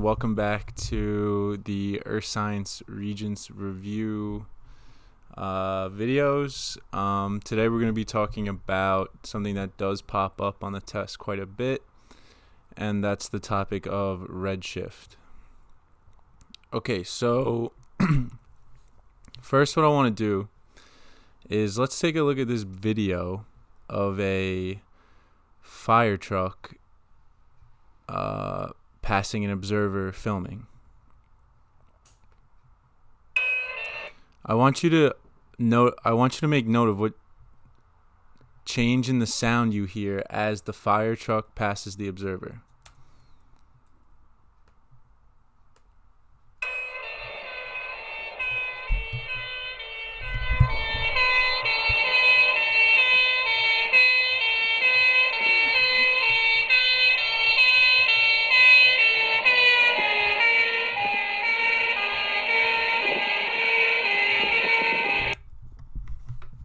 welcome back to the Earth Science Regents review videos. Today we're going to be talking about something that does pop up on the test quite a bit, and that's the topic of Redshift. Okay, so first what I want to do is let's take a look at this video of a fire truck passing an observer filming. I want you to make note of what change in the sound you hear as the fire truck passes the observer.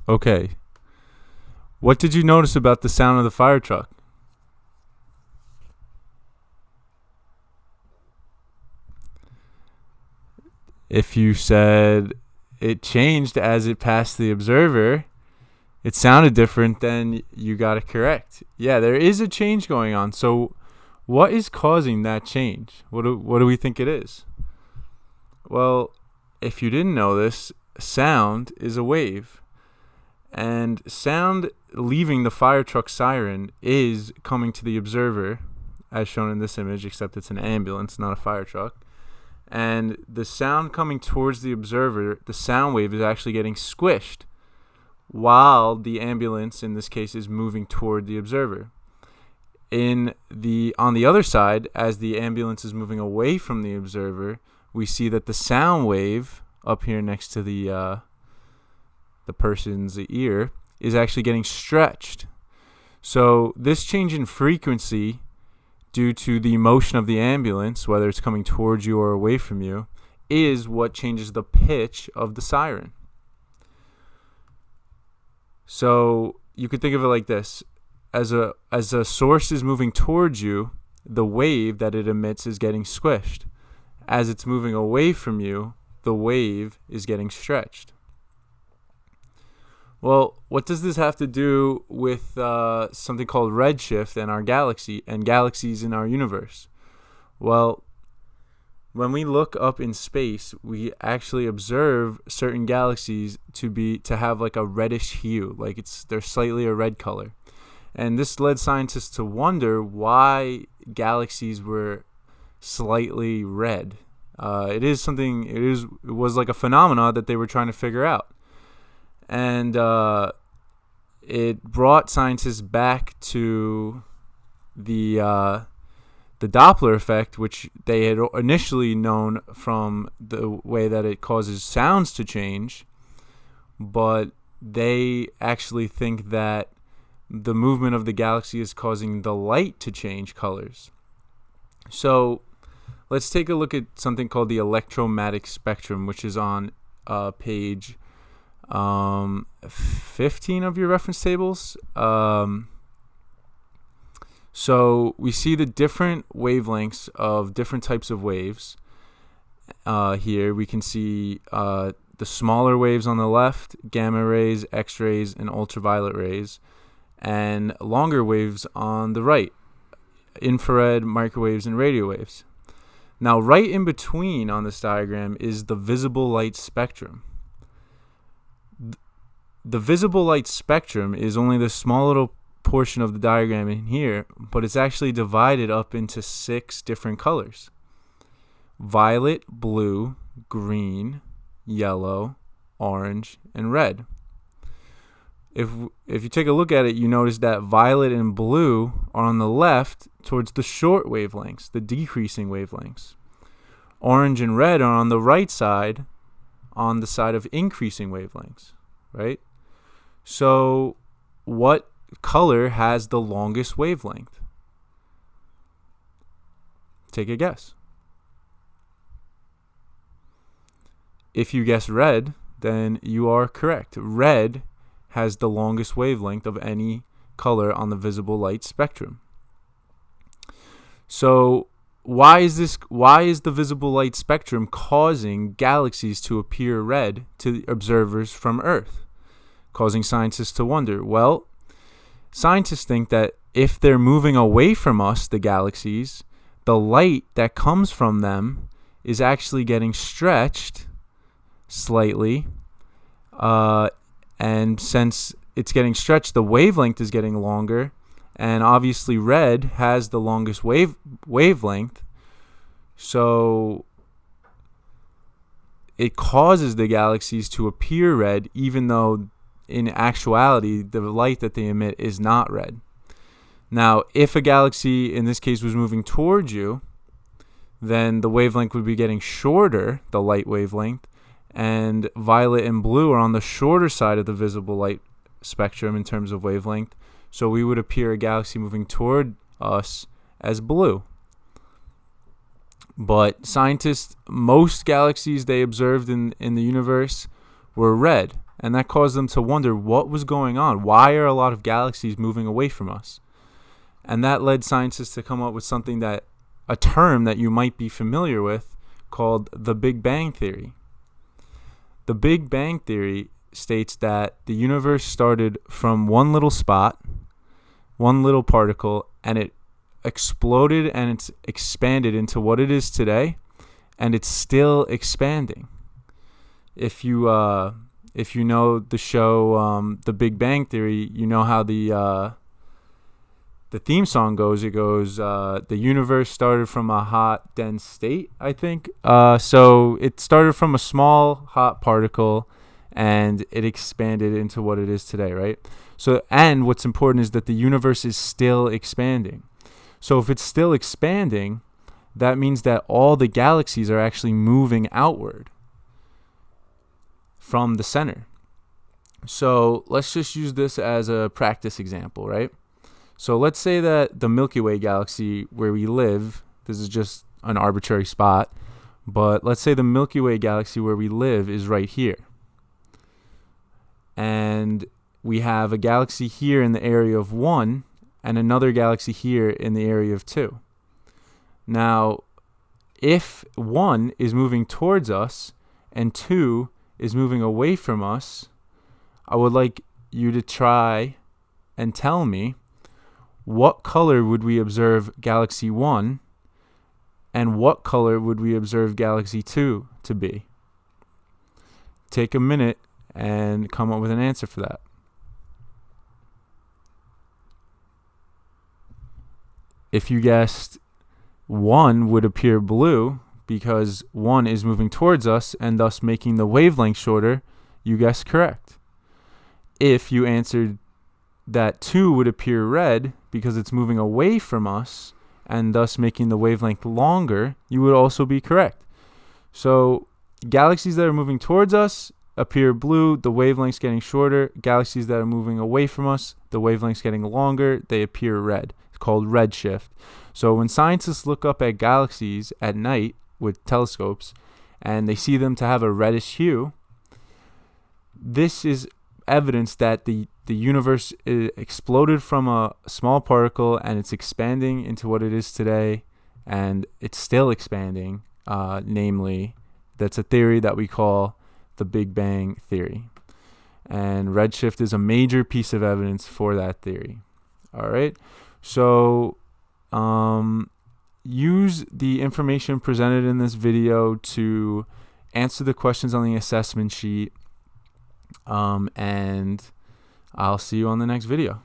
Okay. What did you notice about the sound of the fire truck? If you said it changed as it passed the observer, it sounded different, then you got it correct. Yeah, there is a change going on. So what is causing that change? What do we think it is? Well, if you didn't know this, sound is a wave. And sound leaving the fire truck siren is coming to the observer, as shown in this image, except it's an ambulance, not a fire truck. And the sound coming towards the observer, the sound wave is actually getting squished while the ambulance, in this case, is moving toward the observer. On the other side, as the ambulance is moving away from the observer, we see that the sound wave up here next to the person's ear is actually getting stretched. So this change in frequency due to the motion of the ambulance, whether it's coming towards you or away from you, is what changes the pitch of the siren. So you could think of it like this. As a source is moving towards you, the wave that it emits is getting squished. As it's moving away from you, the wave is getting stretched. Well, what does this have to do with something called redshift and our galaxy and galaxies in our universe? Well, when we look up in space, we actually observe certain galaxies to have like a reddish hue, like they're slightly a red color. And this led scientists to wonder why galaxies were slightly red. It was like a phenomena that they were trying to figure out. And it brought scientists back to the Doppler effect, which they had initially known from the way that it causes sounds to change, but they actually think that the movement of the galaxy is causing the light to change colors. So let's take a look at something called the electromagnetic spectrum, which is on page 15 of your reference tables. So we see the different wavelengths of different types of waves. Here we can see the smaller waves on the left, gamma rays, X-rays, and ultraviolet rays, and longer waves on the right, infrared, microwaves, and radio waves. Now, right in between on this diagram is the visible light spectrum. The visible light spectrum is only the small little portion of the diagram in here, but it's actually divided up into 6 different colors: violet, blue, green, yellow, orange, and red. If you take a look at it, you notice that violet and blue are on the left towards the short wavelengths, the decreasing wavelengths. Orange and red are on the right side, on the side of increasing wavelengths, right? So what color has the longest wavelength? Take a guess. If you guess red, then you are correct. Red has the longest wavelength of any color on the visible light spectrum. So why is the visible light spectrum causing galaxies to appear red to the observers from Earth, causing scientists to wonder? Well, scientists think that if they're moving away from us, the galaxies, the light that comes from them is actually getting stretched slightly, and since it's getting stretched, the wavelength is getting longer, and obviously red has the longest wavelength, so it causes the galaxies to appear red, even though in actuality the light that they emit is not red. Now, if a galaxy in this case was moving towards you, then the wavelength would be getting shorter, the light wavelength, and violet and blue are on the shorter side of the visible light spectrum in terms of wavelength, so we would appear a galaxy moving toward us as blue. But scientists, most galaxies they observed in the universe were red, and that caused them to wonder what was going on. Why are a lot of galaxies moving away from us? And that led scientists to come up with a term that you might be familiar with, called the Big Bang Theory. The Big Bang Theory states that the universe started from one little spot, one little particle, and it exploded and it's expanded into what it is today, and it's still expanding. If you know the show The Big Bang Theory, you know how the theme song goes. It goes, the universe started from a hot, dense state, I think. So it started from a small, hot particle, and it expanded into what it is today, right? So, and what's important is that the universe is still expanding. So if it's still expanding, that means that all the galaxies are actually moving outward from the center. So let's just use this as a practice example, right? So let's say that the Milky Way galaxy where we live, this is just an arbitrary spot, but let's say the Milky Way galaxy where we live is right here. And we have a galaxy here in the area of 1 and another galaxy here in the area of 2. Now, if 1 is moving towards us and 2 is moving away from us, I would like you to try and tell me, what color would we observe galaxy 1 and what color would we observe galaxy 2 to be? Take a minute and come up with an answer for that. If you guessed 1 would appear blue because 1 is moving towards us and thus making the wavelength shorter, you guessed correct. If you answered that 2 would appear red because it's moving away from us and thus making the wavelength longer, you would also be correct. So galaxies that are moving towards us appear blue, the wavelength's getting shorter. Galaxies that are moving away from us, the wavelength's getting longer, they appear red. It's called redshift. So when scientists look up at galaxies at night with telescopes and they see them to have a reddish hue, this is evidence that the universe exploded from a small particle and it's expanding into what it is today, and it's still expanding. Namely, that's a theory that we call the Big Bang Theory. And redshift is a major piece of evidence for that theory. All right. So use the information presented in this video to answer the questions on the assessment sheet. And I'll see you on the next video.